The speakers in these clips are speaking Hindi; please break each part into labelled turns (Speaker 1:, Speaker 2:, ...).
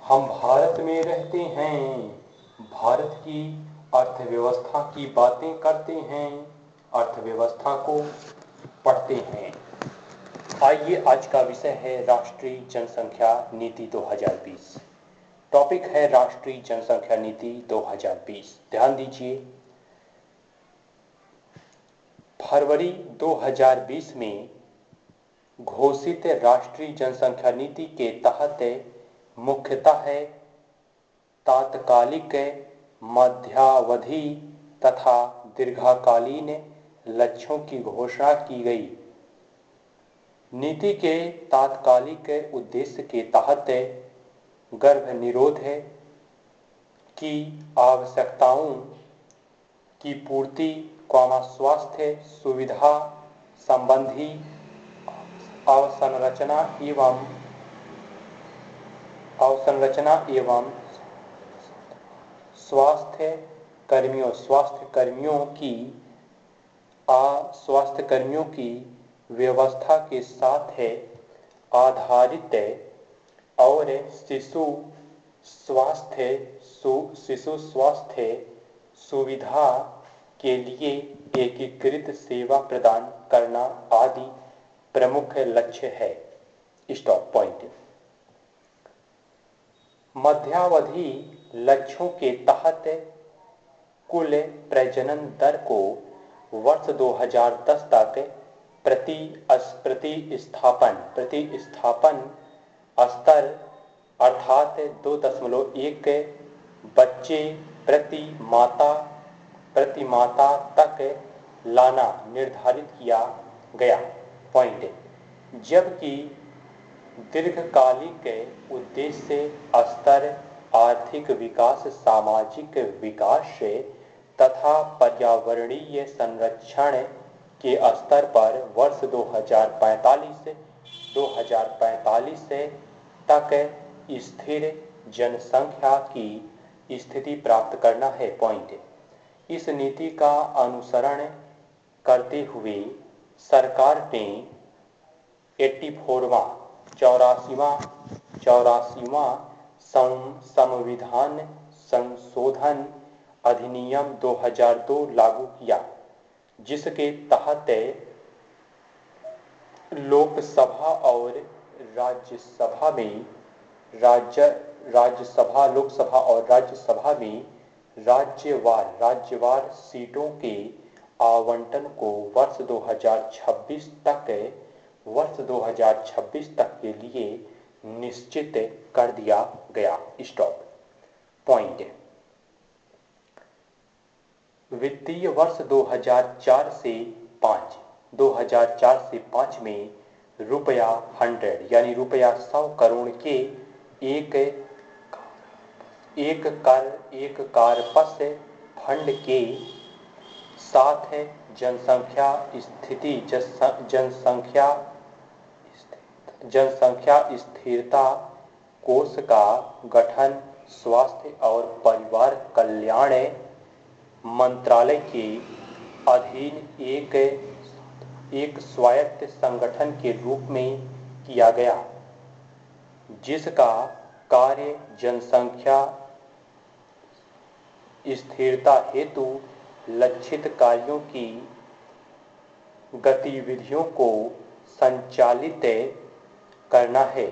Speaker 1: हम भारत में रहते हैं, भारत की अर्थव्यवस्था की बातें करते हैं, अर्थव्यवस्था को पढ़ते हैं। आइए, आज का विषय है राष्ट्रीय जनसंख्या नीति 2020। टॉपिक है राष्ट्रीय जनसंख्या नीति 2020। ध्यान दीजिए, फरवरी 2020 में घोषित राष्ट्रीय जनसंख्या नीति के तहत मुख्यतः तात्कालिक, मध्यावधि तथा दीर्घकालीन लक्ष्यों की घोषणा की गई। नीति के तात्कालिक उद्देश्य के तहत गर्भ निरोध की आवश्यकताओं की पूर्ति, स्वास्थ्य सुविधा संबंधी अवसंरचना एवं स्वास्थ्य कर्मियों की व्यवस्था के साथ आधारित और शिशु स्वास्थ्य सुविधा के लिए एकीकृत सेवा प्रदान करना आदि प्रमुख लक्ष्य है। Stop point. मध्यावधि लक्ष्यों के तहत कुल प्रजनन दर को वर्ष 2010 तक प्रतिस्थापन स्तर अर्थात 2.1 बच्चे प्रति माता तक लाना निर्धारित किया गया। पॉइंट। जबकि दीर्घकालिक उद्देश्य स्तर आर्थिक विकास, सामाजिक विकास तथा पर्यावरणीय संरक्षण के स्तर पर वर्ष 2045 तक स्थिर जनसंख्या की स्थिति प्राप्त करना है। पॉइंट। इस नीति का अनुसरण करते हुए सरकार ने 84वां संविधान संशोधन अधिनियम 2002 लागू किया, जिसके तहत लोकसभा और राज्यसभा में राज्यवार सीटों के आवंटन को वर्ष 2026 तक के लिए निश्चित कर दिया गया। Stop point. वित्तीय वर्ष 2004 से 5 में रुपया 100 यानी रुपया 100 करोड़ के एक कार्पस फंड के साथ जनसंख्या स्थिरता कोष का गठन स्वास्थ्य और परिवार कल्याण मंत्रालय के अधीन एक स्वायत्त संगठन के रूप में किया गया, जिसका कार्य जनसंख्या स्थिरता हेतु लक्षित कार्यों की गतिविधियों को संचालित करना है।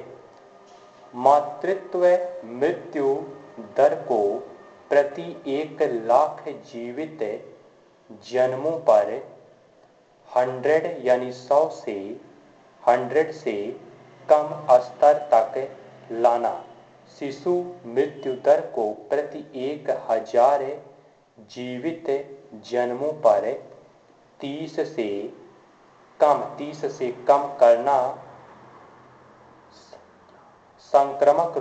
Speaker 1: मातृत्व मृत्यु दर को प्रति 1 लाख जीवित जन्मों पर 100 से कम स्तर तक लाना, शिशु मृत्यु दर को प्रति 1000 जीवित जन्मों पर 30 से कम करना, संक्रामक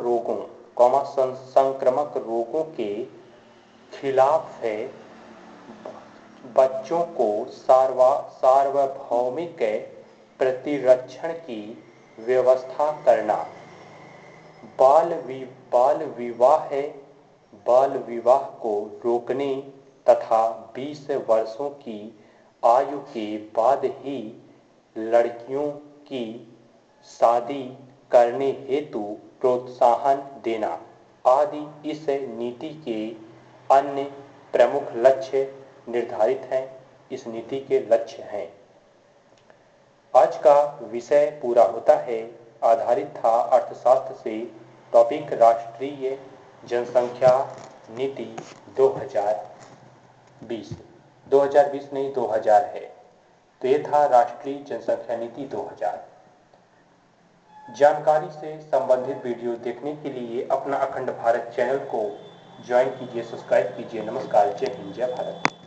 Speaker 1: रोगों के खिलाफ बच्चों को सार्वभौमिक प्रतिरक्षण की व्यवस्था करना, बाल विवाह को रोकने तथा 20 वर्षों की आयु के बाद ही लड़कियों की शादी करने हेतु प्रोत्साहन देना। आदि इस नीति के अन्य प्रमुख लक्ष्य निर्धारित हैं। इस नीति के लक्ष्य हैं। आज का विषय पूरा होता है। आधारित था अर्थशास्त्र से। टॉपिक राष्ट्रीय जनसंख्या नीति 2020 2020 नहीं 2000 है। तो ये था राष्ट्रीय जनसंख्या नीति 2000। जानकारी से संबंधित वीडियो देखने के लिए अपना अखंड भारत चैनल को ज्वाइन कीजिए, सब्सक्राइब कीजिए। नमस्कार, जय हिंद, जय भारत।